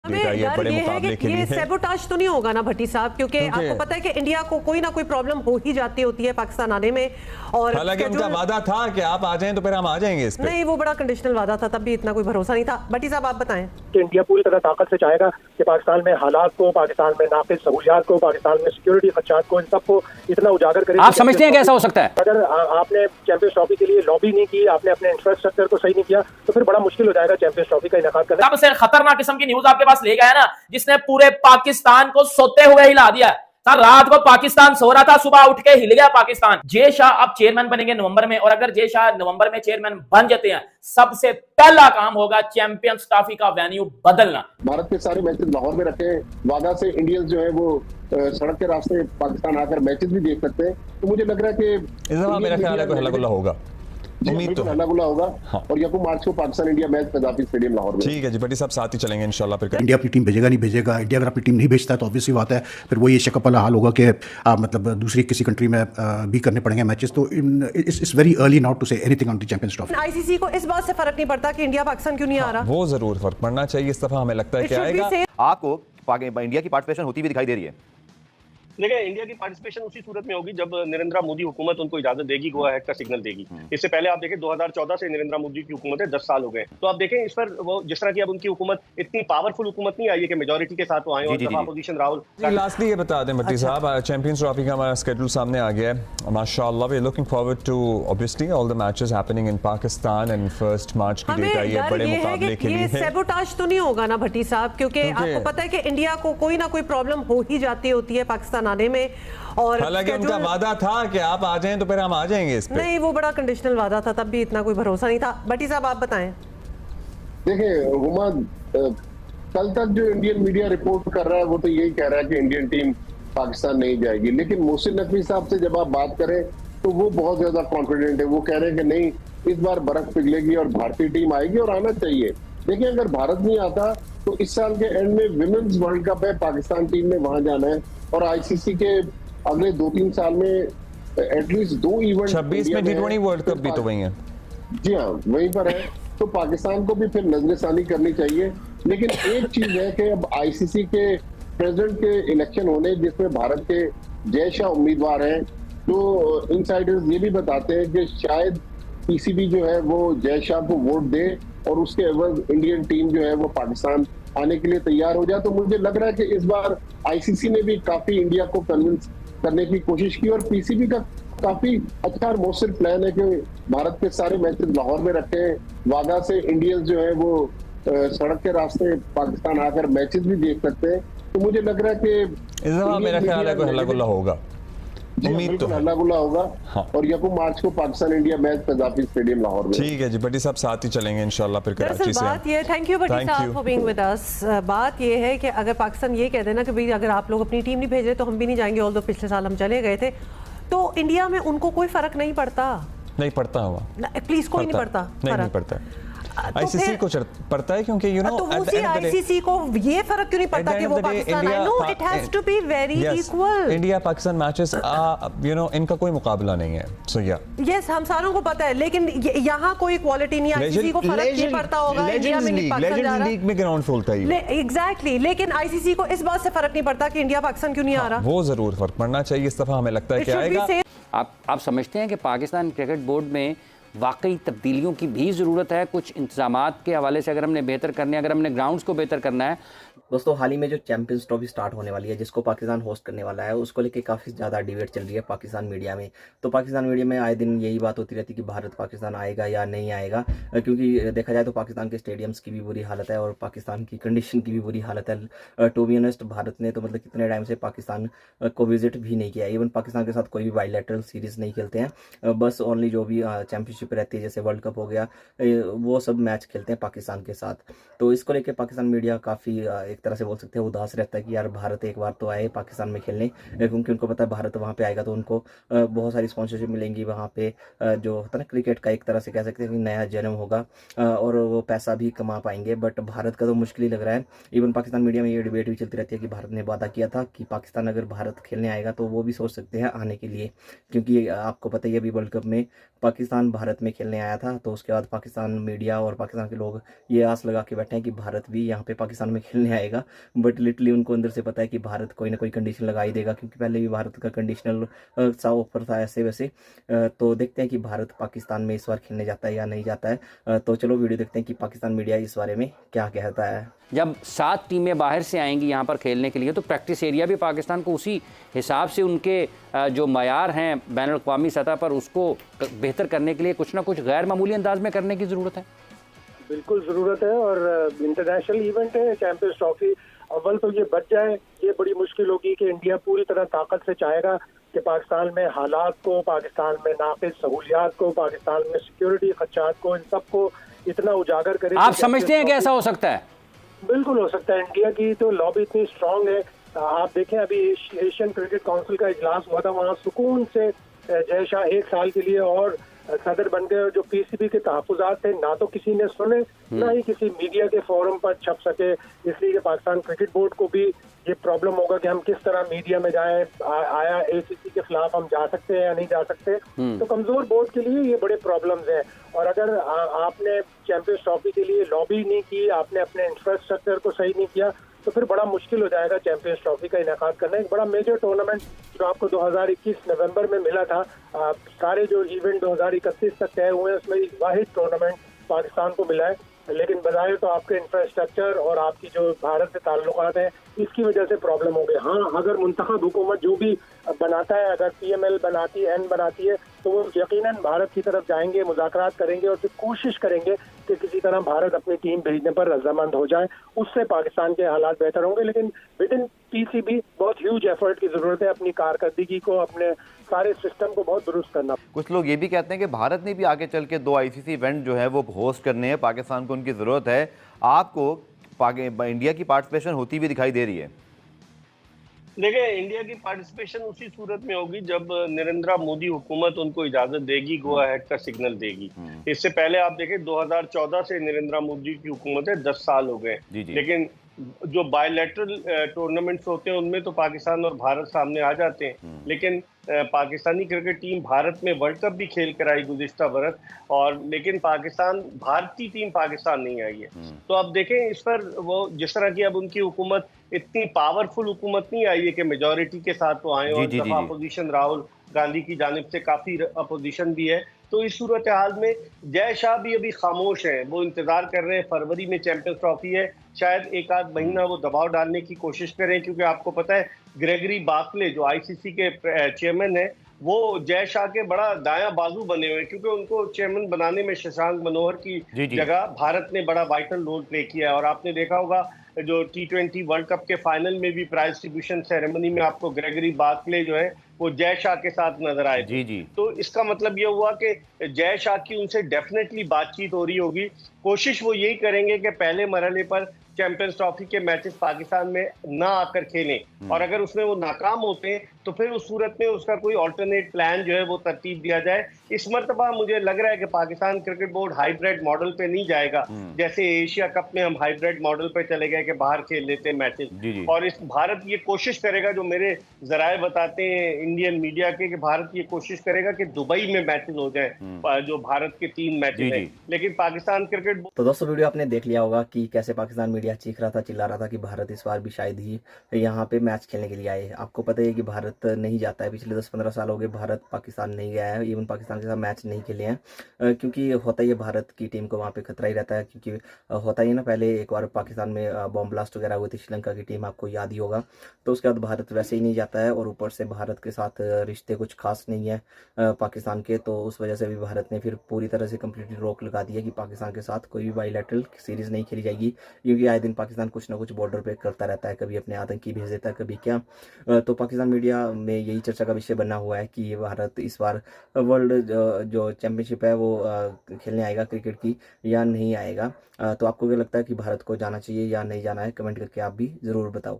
डर बड़े ये है मुकाबले कि के लिए ये सेबोटाज तो नहीं होगा ना भट्टी साहब, क्योंकि आपको पता है कि इंडिया को कोई ना कोई प्रॉब्लम हो ही जाती होती है पाकिस्तान आने में। और हालांकि उनका वादा था कि आप आ जाएं तो फिर हम आ जाएंगे इस पे। नहीं, वो बड़ा कंडीशनल वादा था, तब भी इतना कोई भरोसा नहीं था। भट्टी साहब आप बताएं। कि इंडिया पूरी तरह ताकत से चाहेगा कि पाकिस्तान में हालात को, पाकिस्तान में नाक़िस सहूलियात को, पाकिस्तान में सिक्योरिटी खदशात को, इन सबको इतना उजागर करे। आप समझते हैं कि ऐसा हो सकता है? अगर आपने चैंपियंस ट्रॉफी के लिए लॉबी नहीं की, आपने अपने इंफ्रास्ट्रक्चर को सही नहीं किया, तो फिर बड़ा मुश्किल हो जाएगा चैंपियंस ट्रॉफी का इनेकाद करना। सबसे खतरनाक किस्म की न्यूज आपके पास ले गया है ना, जिसने पूरे पाकिस्तान को सोते हुए हिला दिया। सर रात को पाकिस्तान सो रहा था, सुबह उठ के हिल गया पाकिस्तान। जय शाह अब चेयरमैन बनेंगे नवंबर में, और अगर जय शाह नवंबर में चेयरमैन बन जाते हैं, सबसे पहला काम होगा चैंपियंस ट्रॉफी का वेन्यू बदलना। भारत के सारे मैचेस लाहौर में रखे, वादा से इंडियंस जो है वो सड़क के रास्ते पाकिस्तान आकर मैचेस भी देख सकते हैं। तो मुझे लग रहा है कि इस दफा मेरा ख्याल है कोई हल्ला गुल्ला होगा, उम्मीद तो हल्ला गुल्ला होगा। और यकूम मार्च को Pakistan India match कदाफी stadium Lahore में। ठीक है जी भट्टी साहब, साथ ही चलेंगे इंशाल्लाह। फिर इंडिया अपनी टीम भेजेगा नहीं भेजेगा, इंडिया अगर अपनी टीम नहीं भेजता है तो ऑब्वियसली बात है फिर वो ये शेकअप वाला हाल होगा कि मतलब दूसरी किसी कंट्री में भी करने पड़ेंगे मैचेस। तो it's very early now to say anything on the champions trophy. ICC को इस बात से फर्क नहीं पड़ता कि इंडिया पाकिस्तान क्यों नहीं आ रहा। वो जरूर फर्क पड़ना चाहिए इस दफा, हमें लगता है कि आएगा। आपको इंडिया की पार्टिसिपेशन होती हुई दिखाई दे रही है? देखिए, इंडिया की पार्टिसिपेशन उसी सूरत में होगी जब नरेंद्र मोदी हुकूमत उनको इजाजत देगी, गो अहेड का सिग्नल देगी। इससे पहले आप देखें 2014 से नरेंद्र मोदी की हुकूमत है, 10 साल हो गए। तो आप देखें इस पर वो जिस तरह की अब उनकी हुकूमत इतनी पावरफुल हुकूमत नहीं आई है कि मेजोरिटी के साथ वो आए, और अपोजिशन राहुल। लास्टली ये बता दें भट्टी साहब, चैंपियंस ट्रॉफी का हमारा स्केड्यूल सामने आ गया है माशाल्लाह। We are looking forward to obviously all the matches happening in Pakistan and 1 March की डेट आई है बड़े मुकाबले के लिए। ये सेबोटाज तो नहीं होगा ना भट्टी साहब, क्योंकि आपको पता है कि इंडिया को कोई ना कोई प्रॉब्लम हो ही जाती होती है पाकिस्तान आने में। और हालांकि उनका वादा था कि आप आ जाएं तो फिर हम आ जाएंगे इस पे। नहीं, वो बड़ा कंडीशनल वादा था, तब भी इतना कोई भरोसा नहीं था। भट्टी साहब आप बताएं। देखिए हुमा, कल तक जो इंडियन मीडिया रिपोर्ट कर रहा है वो तो यही कह रहा है कि इंडियन टीम पाकिस्तान नहीं जाएगी, लेकिन मोहसिन नकवी साहब से जब आप बात करें तो वो बहुत ज्यादा कॉन्फिडेंट है। वो कह रहे हैं कि नहीं, इस बार बर्फ पिघलेगी और भारतीय टीम आएगी और आना चाहिए। देखिए अगर भारत नहीं आता तो इस साल के एंड में विमेन्स वर्ल्ड कप है, पाकिस्तान टीम ने वहां जाना है, और आईसीसी के अगले 2-3 साल में एटलीस्ट 2 इवेंट 26 में T20 वर्ल्ड कप भी तो वही है। जी हाँ, वहीं पर है। तो पाकिस्तान को भी फिर नजरसानी करनी चाहिए। लेकिन एक चीज है कि अब आईसीसी के प्रेसिडेंट के इलेक्शन होने, जिसमें भारत के जय शाह उम्मीदवार हैं, तो इनसाइडर्स ये भी बताते हैं कि शायद पीसीबी जो है वो जय शाह को वोट दे और उसके एवज इंडियन टीम जो है वो पाकिस्तान आने के लिए तैयार हो जाए। तो मुझे लग रहा है कि इस बार आईसीसी ने भी काफी इंडिया को कन्विंस करने की कोशिश की, और पीसीबी का काफी अच्छा और मौसर प्लान है कि भारत के सारे मैचेस लाहौर में रखे, वादा से इंडियंस जो है वो सड़क के रास्ते पाकिस्तान आकर मैचेस भी देख सकते हैं। तो मुझे लग रहा है कि इस दफा मेरा ख्याल है कोई हल्ला गुल्ला होगा, उम्मीद तो हल्ला गुल्ला होगा। और यकूम मार्च को Pakistan India match कदाफी stadium Lahore में। ठीक है जी भट्टी साहब, साथ ही चलेंगे इंशाल्लाह फिर कराची से। बात ये, थैंक यू भट्टी साहब फॉर बीइंग विद अस। बात ये है कि अगर पाकिस्तान ये कह देना कि भाई अगर आप लोग अपनी टीम नहीं भेज रहे तो हम भी नहीं जाएंगे, ऑल्दो पिछले साल हम चले गए थे, तो इंडिया में उनको कोई फर्क नहीं पड़ता। नहीं पड़ता हुआ, प्लीज कोई नहीं पड़ता, नहीं पड़ता। आईसीसी को पड़ता है क्योंकि तो उसी आईसीसी को ये फरक क्यों नहीं पड़ता कि वो पाकिस्तान आए? No, it has to be very equal. India Pakistan matches इनका कोई मुकाबला नहीं है। सो यस, हम सारों को पता है, लेकिन यहाँ कोई क्वालिटी नहीं, आईसीसी को फर्क नहीं पड़ता होगा इंडिया में पाकिस्तान जा रहा है, लीग में ग्राउंड फुल था ये। एग्जैक्टली, लेकिन आईसीसी को इस बात से फर्क नहीं पड़ता कि इंडिया पाकिस्तान क्यों नहीं आ रहा। वो जरूर फर्क पड़ना चाहिए इस दफा, हमें लगता है कि आएगा। आप समझते हैं कि पाकिस्तान क्रिकेट बोर्ड में वाकई तब्दीलियों की भी ज़रूरत है? कुछ इंतजामात के हवाले से अगर हमने बेहतर करने, अगर हमने ग्राउंड्स को बेहतर करना है। दोस्तों, हाल ही में जो चैंपियंस ट्रॉफी स्टार्ट होने वाली है, जिसको पाकिस्तान होस्ट करने वाला है, उसको लेके काफ़ी ज़्यादा डिबेट चल रही है पाकिस्तान मीडिया में। तो पाकिस्तान मीडिया में आए दिन यही बात होती रहती है कि भारत पाकिस्तान आएगा या नहीं आएगा, क्योंकि देखा जाए तो पाकिस्तान के स्टेडियम्स की भी बुरी हालत है और पाकिस्तान की कंडीशन की भी बुरी हालत है। टू बी ऑनेस्ट, भारत ने तो मतलब कितने टाइम से पाकिस्तान को विजिट भी नहीं किया। इवन पाकिस्तान के साथ कोई भी बायलैटरल सीरीज़ नहीं खेलते हैं, बस ओनली जो भी चैंपियनशिप रहती है, जैसे वर्ल्ड कप हो गया, वो सब मैच खेलते हैं पाकिस्तान के साथ। तो इसको लेके पाकिस्तान मीडिया काफ़ी एक तरह से बोल सकते हैं उदास रहता है कि यार भारत एक बार तो आए पाकिस्तान में खेलने, क्योंकि उनको पता है भारत वहाँ पे आएगा तो उनको बहुत सारी स्पॉन्सरशिप मिलेंगी वहाँ पे, जो होता है ना क्रिकेट का एक तरह से कह सकते हैं कि नया जन्म होगा, और वो पैसा भी कमा पाएंगे। बट भारत का तो मुश्किल ही लग रहा है। इवन पाकिस्तान मीडिया में ये डिबेट भी चलती रहती है कि भारत ने वादा किया था कि पाकिस्तान अगर भारत खेलने आएगा तो वो भी सोच सकते हैं आने के लिए, क्योंकि आपको पता ही अभी वर्ल्ड कप में पाकिस्तान भारत में खेलने आया था। तो उसके बाद पाकिस्तान मीडिया और पाकिस्तान के लोग ये आस लगा के बैठे हैं कि भारत भी यहाँ पे पाकिस्तान में खेलने आएगा। आएगा, बट लिटरली उनको अंदर से पता है कि भारत कोई ना कोई कंडीशन लगा ही देगा, क्योंकि पहले भी भारत का कंडीशनल सा ऑफर था ऐसे वैसे। तो देखते हैं कि भारत पाकिस्तान में इस बार खेलने जाता है या नहीं जाता है। तो चलो वीडियो देखते हैं कि पाकिस्तान मीडिया इस बारे में क्या कहता है। जब 7 टीमें बाहर से आएंगी यहाँ पर खेलने के लिए, तो प्रैक्टिस एरिया भी पाकिस्तान को उसी हिसाब से उनके जो मयार हैं बैनुल-अक़वामी सतह पर उसको बेहतर करने के लिए कुछ ना कुछ गैर मामूली अंदाज में करने की ज़रूरत है। बिल्कुल ज़रूरत है, और इंटरनेशनल इवेंट है चैंपियंस ट्रॉफी। अव्वल तो ये बच जाए, ये बड़ी मुश्किल होगी कि इंडिया पूरी तरह ताकत से चाहेगा कि पाकिस्तान में हालात को, पाकिस्तान में नाक़िस सहूलियात को, पाकिस्तान में सिक्योरिटी खदशात को, इन सब को इतना उजागर करे। आप समझते हैं कि ऐसा हो सकता है? बिल्कुल हो सकता है। इंडिया की तो लॉबी इतनी स्ट्रांग है। आप देखें अभी एशियन क्रिकेट काउंसिल का इजलास हुआ था, वहाँ सुकून से जय शाह 1 साल के लिए और सदर बन गए। जो पीसीबी के तहफ़्फ़ुज़ात थे ना तो किसी ने सुने, ना ही किसी मीडिया के फोरम पर छप सके। इसलिए पाकिस्तान क्रिकेट बोर्ड को भी ये प्रॉब्लम होगा कि हम किस तरह मीडिया में जाएं। आया एसीसी के खिलाफ हम जा सकते हैं या नहीं जा सकते। तो कमजोर बोर्ड के लिए ये बड़े प्रॉब्लम्स हैं। और अगर आपने चैंपियंस ट्रॉफी के लिए लॉबी नहीं की, आपने अपने इंफ्रास्ट्रक्चर को सही नहीं किया, तो फिर बड़ा मुश्किल हो जाएगा चैंपियंस ट्रॉफी का इनेकाद करना। एक बड़ा मेजर टूर्नामेंट जो आपको 2021 नवंबर में मिला था, सारे जो इवेंट 2031 तक तय हुए हैं उसमें एक वाहिद टूर्नामेंट पाकिस्तान को मिला है, लेकिन बजाय तो आपके इंफ्रास्ट्रक्चर और आपकी जो भारत से ताल्लुकात हैं इसकी वजह से प्रॉब्लम हो गई। हाँ, अगर मुंतखब हुकूमत जो भी बनाता है, अगर PML बनाती है, N बनाती है, तो वो यकीनन भारत की तरफ जाएंगे, मुज़ाकरात करेंगे और फिर कोशिश करेंगे कि किसी तरह भारत अपनी टीम भेजने पर रजामंद हो जाए। उससे पाकिस्तान के हालात बेहतर होंगे। लेकिन विद इन PCB बहुत ह्यूज एफर्ट की जरूरत है, अपनी कारकर्दगी को, अपने सारे सिस्टम को बहुत दुरुस्त करना। कुछ लोग ये भी कहते हैं कि भारत ने भी आगे चल के 2 ICC इवेंट जो है वो होस्ट करने हैं, पाकिस्तान को उनकी ज़रूरत है। आपको इंडिया की पार्टिसिपेशन होती हुई दिखाई दे रही है? देखिए, इंडिया की पार्टिसिपेशन उसी सूरत में होगी जब नरेंद्र मोदी हुकूमत उनको इजाजत देगी, गो अहेड का सिग्नल देगी। इससे पहले आप देखें 2014 से नरेंद्र मोदी की हुकूमत है, 10 साल हो गए। लेकिन जो बायलैटरल टूर्नामेंट्स होते हैं उनमें तो पाकिस्तान और भारत सामने आ जाते हैं। लेकिन पाकिस्तानी क्रिकेट टीम भारत में वर्ल्ड कप भी खेल कर आई गुज़िश्ता बरस, और लेकिन भारतीय टीम पाकिस्तान नहीं आई है। तो अब देखें इस पर वो जिस तरह की अब उनकी हुकूमत इतनी पावरफुल हुकूमत नहीं आई है कि मेजॉरिटी के साथ वो आए, और अपोजिशन राहुल गांधी की जानिब से काफ़ी अपोजिशन भी है। तो इस सूरत हाल में जय शाह भी अभी खामोश हैं, वो इंतजार कर रहे हैं। फरवरी में चैंपियंस ट्रॉफी है, शायद 1 आध महीना वो दबाव डालने की कोशिश करें, क्योंकि आपको पता है ग्रेगरी बार्कले जो ICC के चेयरमैन है, वो जय शाह के बड़ा दायां बाजू बने हुए हैं, क्योंकि उनको चेयरमैन बनाने में शशांक मनोहर की जगह भारत ने बड़ा वाइटल रोल प्ले किया है। और आपने देखा होगा जो T20 वर्ल्ड कप के फाइनल में भी प्राइज डिस्ट्रीब्यूशन सेरेमनी में आपको ग्रेगरी बार्कले जो है वो जय शाह के साथ नजर आए थे। तो इसका मतलब ये हुआ कि जय शाह की उनसे डेफिनेटली बातचीत हो रही होगी। कोशिश वो यही करेंगे कि पहले मरहले पर चैंपियंस ट्रॉफी के मैचेस पाकिस्तान में ना आकर खेलें, और अगर उसमें वो नाकाम होते हैं तो फिर उस सूरत में उसका कोई ऑल्टरनेट प्लान जो है वो तरतीब दिया जाए। इस मरतबा मुझे लग रहा है कि Pakistan cricket board hybrid model पे नहीं जाएगा, जैसे एशिया कप में हम हाइब्रिड मॉडल पे चले गए कि बाहर खेल लेते हैं मैचेस। और इस भारत ये कोशिश करेगा, जो मेरे जराए बताते हैं इंडियन मीडिया के, कि भारत ये कोशिश करेगा कि दुबई में मैचेस हो जाए, जो भारत के 3 मैचेस हैं। लेकिन पाकिस्तान क्रिकेट। तो दोस्तों वीडियो आपने देख लिया होगा कि कैसे पाकिस्तान मीडिया चीख रहा था, चिल्ला रहा था कि भारत इस बार भी शायद ही यहाँ पे मैच खेलने के लिए आए। आपको पता है कि भारत नहीं जाता है, पिछले 10-15 साल हो गए भारत पाकिस्तान नहीं गया है, इवन पाकिस्तान के साथ मैच नहीं खेले हैं, क्योंकि होता ही है भारत की टीम को वहाँ पे खतरा ही रहता है। क्योंकि होता ही ना, पहले एक बार पाकिस्तान में बॉम्ब ब्लास्ट वगैरह हुई थी श्रीलंका की टीम, आपको याद ही होगा। तो उसके बाद भारत वैसे ही नहीं जाता है, और ऊपर से भारत के साथ रिश्ते कुछ खास नहीं है पाकिस्तान के। तो उस वजह से भी भारत ने फिर पूरी तरह से कम्प्लीटली रोक लगा दी है कि पाकिस्तान के साथ कोई भी बाईलैटरल सीरीज नहीं खेली जाएगी, क्योंकि आए दिन पाकिस्तान कुछ ना कुछ बॉर्डर पे करता रहता है, कभी अपने आतंकी भेज देता है, कभी क्या। तो पाकिस्तान मीडिया में यही चर्चा का विषय बना हुआ है कि भारत इस बार वर्ल्ड जो चैंपियनशिप है वो खेलने आएगा क्रिकेट की या नहीं आएगा। तो आपको क्या लगता है कि भारत को जाना चाहिए या नहीं जाना है? कमेंट करके आप भी ज़रूर बताओ।